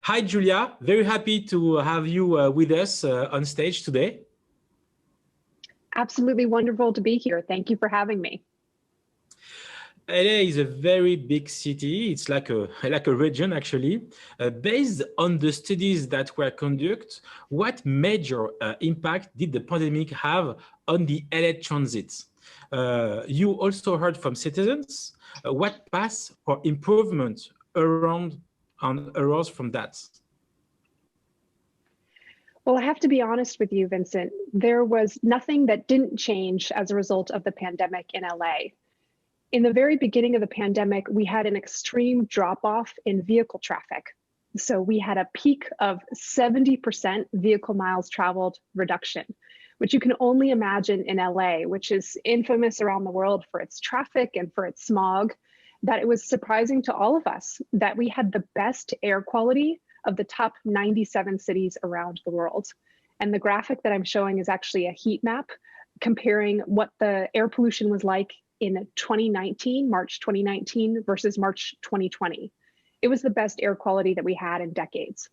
Hi, Julia. Very happy to have you with us on stage today. Absolutely wonderful to be here. Thank you for having me. LA is a very big city. It's like a region, actually. Based on the studies that were conducted, what major impact did the pandemic have on the LA transit? You also heard from citizens. What paths for improvement arose from that? Well, I have to be honest with you, Vincent. There was nothing that didn't change as a result of the pandemic in LA. In the very beginning of the pandemic, we had an extreme drop-off in vehicle traffic. So we had a peak of 70% vehicle miles traveled reduction, which you can only imagine in LA, which is infamous around the world for its traffic and for its smog, that it was surprising to all of us that we had the best air quality of the top 97 cities around the world. And the graphic that I'm showing is actually a heat map comparing what the air pollution was like in 2019, March 2019 versus March 2020. It was the best air quality that we had in decades.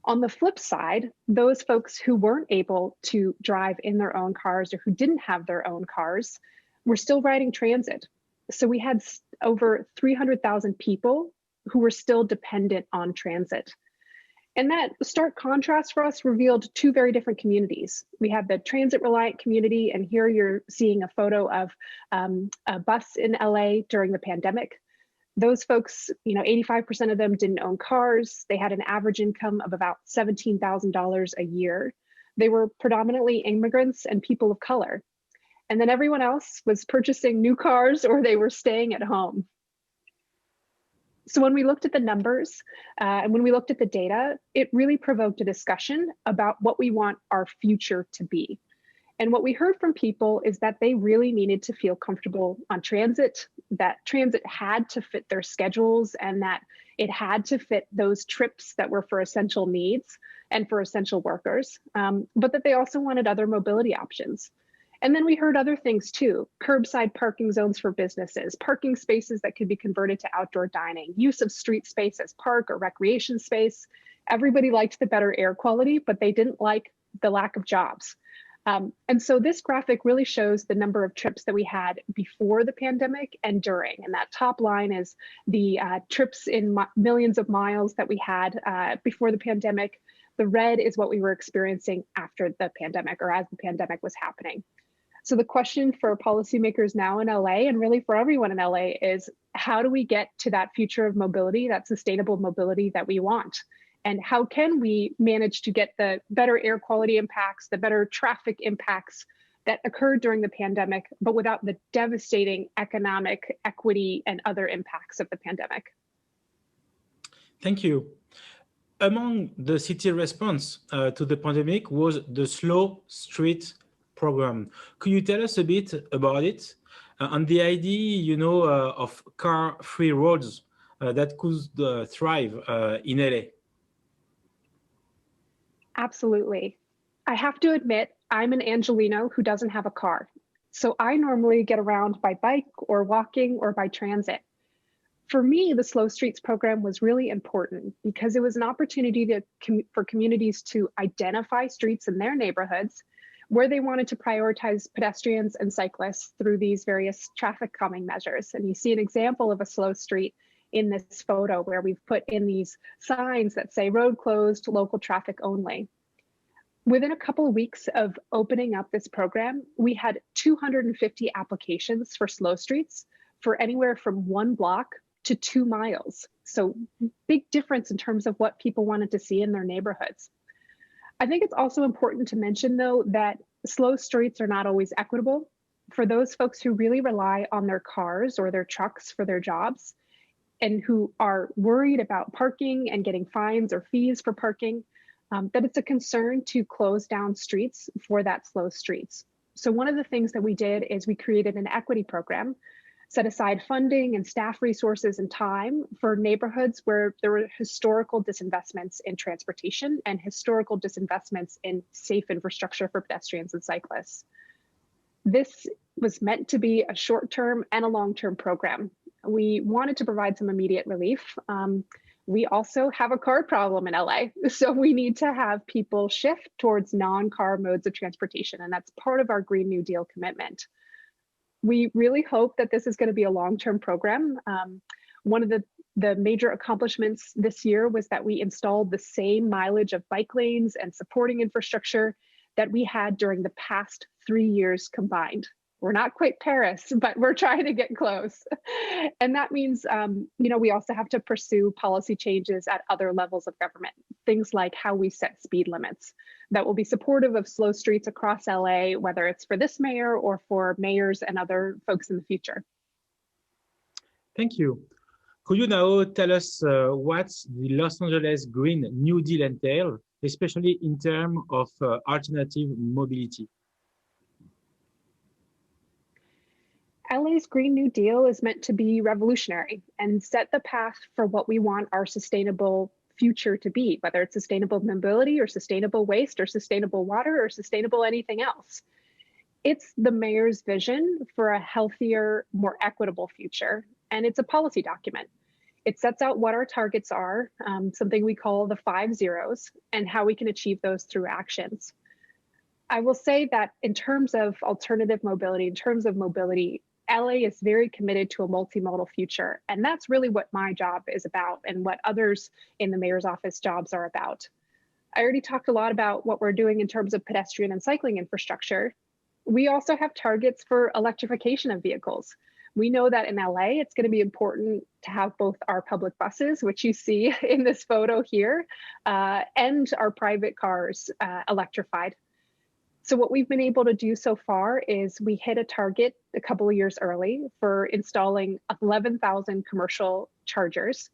On the flip side, those folks who weren't able to drive in their own cars or who didn't have their own cars were still riding transit. So we had over 300,000 people who were still dependent on transit. And that stark contrast for us revealed two very different communities. We have the transit reliant community, and here you're seeing a photo of a bus in LA during the pandemic. Those folks, 85% of them didn't own cars. They had an average income of about $17,000 a year. They were predominantly immigrants and people of color. And then everyone else was purchasing new cars or they were staying at home. So when we looked at the numbers and when we looked at the data, it really provoked a discussion about what we want our future to be. And what we heard from people is that they really needed to feel comfortable on transit, that transit had to fit their schedules and that it had to fit those trips that were for essential needs and for essential workers, but that they also wanted other mobility options. And then we heard other things too: curbside parking zones for businesses, parking spaces that could be converted to outdoor dining, use of street space as park or recreation space. Everybody liked the better air quality, but they didn't like the lack of jobs. And so this graphic really shows the number of trips that we had before the pandemic and during. And that top line is the trips in millions of miles that we had before the pandemic. The red is what we were experiencing after the pandemic or as the pandemic was happening. So the question for policymakers now in LA, and really for everyone in LA, is how do we get to that future of mobility, that sustainable mobility that we want? And how can we manage to get the better air quality impacts, the better traffic impacts that occurred during the pandemic, but without the devastating economic, equity, and other impacts of the pandemic? Thank you. Among the city response to the pandemic was the Slow Street program. Could you tell us a bit about it and the idea, of car-free roads that could thrive in LA? Absolutely. I have to admit, I'm an Angelino who doesn't have a car. So I normally get around by bike or walking or by transit. For me, the Slow Streets program was really important because it was an opportunity for communities to identify streets in their neighborhoods where they wanted to prioritize pedestrians and cyclists through these various traffic calming measures. And you see an example of a slow street in this photo where we've put in these signs that say road closed, local traffic only. Within a couple of weeks of opening up this program, we had 250 applications for slow streets for anywhere from 1 block to 2 miles. So big difference in terms of what people wanted to see in their neighborhoods. I think it's also important to mention, though, that slow streets are not always equitable. For those folks who really rely on their cars or their trucks for their jobs and who are worried about parking and getting fines or fees for parking, that it's a concern to close down streets for that slow streets. So one of the things that we did is we created an equity program, set aside funding and staff resources and time for neighborhoods where there were historical disinvestments in transportation and historical disinvestments in safe infrastructure for pedestrians and cyclists. This was meant to be a short-term and a long-term program. We wanted to provide some immediate relief. We also have a car problem in LA. So we need to have people shift towards non-car modes of transportation. And that's part of our Green New Deal commitment. We really hope that this is going to be a long-term program. One of the major accomplishments this year was that we installed the same mileage of bike lanes and supporting infrastructure that we had during the past 3 years combined. We're not quite Paris, but we're trying to get close. And that means, we also have to pursue policy changes at other levels of government, things like how we set speed limits that will be supportive of slow streets across LA, whether it's for this mayor or for mayors and other folks in the future. Thank you. Could you now tell us what the Los Angeles Green New Deal entails, especially in terms of alternative mobility? LA's Green New Deal is meant to be revolutionary and set the path for what we want our sustainable future to be, whether it's sustainable mobility or sustainable waste or sustainable water or sustainable anything else. It's the mayor's vision for a healthier, more equitable future, and it's a policy document. It sets out what our targets are, something we call the 5 zeros, and how we can achieve those through actions. I will say that in terms of alternative mobility, in terms of mobility, LA is very committed to a multimodal future. And that's really what my job is about and what others in the mayor's office jobs are about. I already talked a lot about what we're doing in terms of pedestrian and cycling infrastructure. We also have targets for electrification of vehicles. We know that in LA, it's going to be important to have both our public buses, which you see in this photo here, and our private cars electrified. So what we've been able to do so far is we hit a target a couple of years early for installing 11,000 commercial chargers.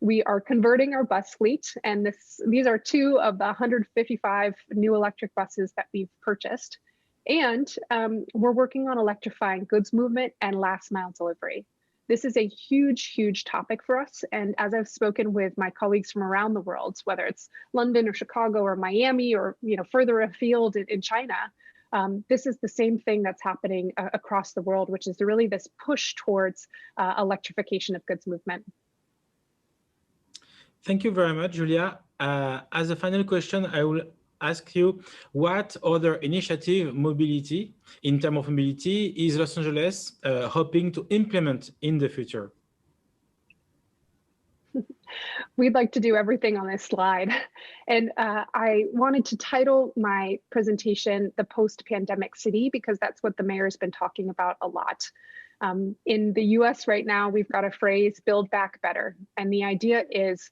We are converting our bus fleet, and these are 2 of the 155 new electric buses that we've purchased. And we're working on electrifying goods movement and last mile delivery. This is a huge, huge topic for us. And as I've spoken with my colleagues from around the world, whether it's London or Chicago or Miami or further afield in China, this is the same thing that's happening across the world, which is really this push towards electrification of goods movement. Thank you very much, Julia. As a final question, I will ask you, what other initiative mobility, in terms of mobility, is Los Angeles hoping to implement in the future? We'd like to do everything on this slide. And I wanted to title my presentation The Post-Pandemic City, because that's what the mayor has been talking about a lot. In the US right now, we've got a phrase, build back better. And the idea is,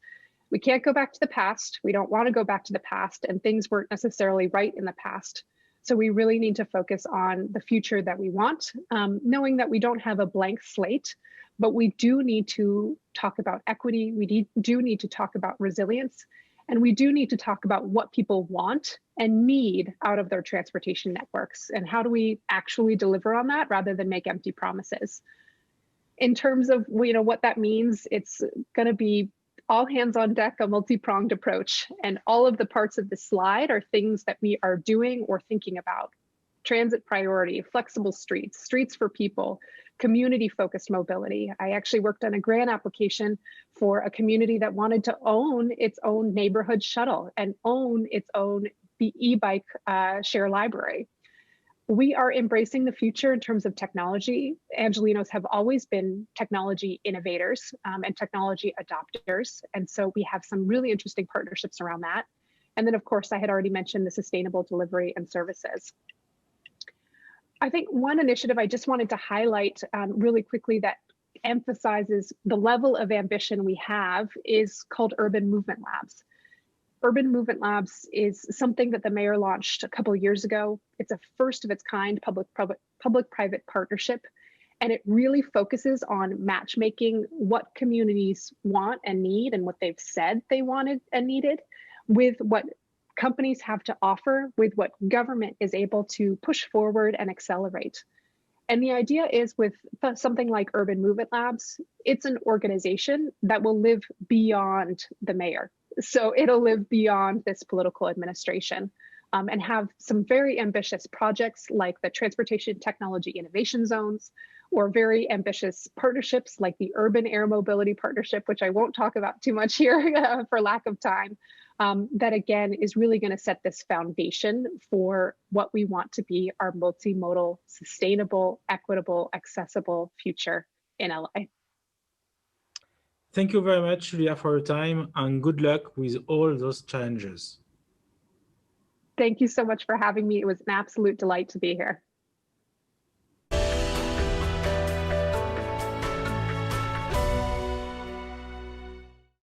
we can't go back to the past. We don't want to go back to the past, and things weren't necessarily right in the past. So we really need to focus on the future that we want, knowing that we don't have a blank slate, but we do need to talk about equity. We do need to talk about resilience, and we do need to talk about what people want and need out of their transportation networks, and how do we actually deliver on that rather than make empty promises. In terms of what that means, it's going to be all hands on deck, a multi-pronged approach. And all of the parts of the slide are things that we are doing or thinking about. Transit priority, flexible streets, streets for people, community-focused mobility. I actually worked on a grant application for a community that wanted to own its own neighborhood shuttle and own its own e-bike share library. We are embracing the future in terms of technology. Angelenos have always been technology innovators and technology adopters. And so we have some really interesting partnerships around that. And then, of course, I had already mentioned the sustainable delivery and services. I think one initiative I just wanted to highlight really quickly that emphasizes the level of ambition we have is called Urban Movement Labs. Urban Movement Labs is something that the mayor launched a couple of years ago. It's a first of its kind public-private partnership, and it really focuses on matchmaking what communities want and need and what they've said they wanted and needed with what companies have to offer, with what government is able to push forward and accelerate. And the idea is with something like Urban Movement Labs, it's an organization that will live beyond the mayor. So it'll live beyond this political administration and have some very ambitious projects like the Transportation Technology Innovation Zones, or very ambitious partnerships like the Urban Air Mobility Partnership, which I won't talk about too much here for lack of time, that again is really going to set this foundation for what we want to be our multimodal, sustainable, equitable, accessible future in LA. Thank you very much, Julia, for your time, and good luck with all those challenges. Thank you so much for having me. It was an absolute delight to be here.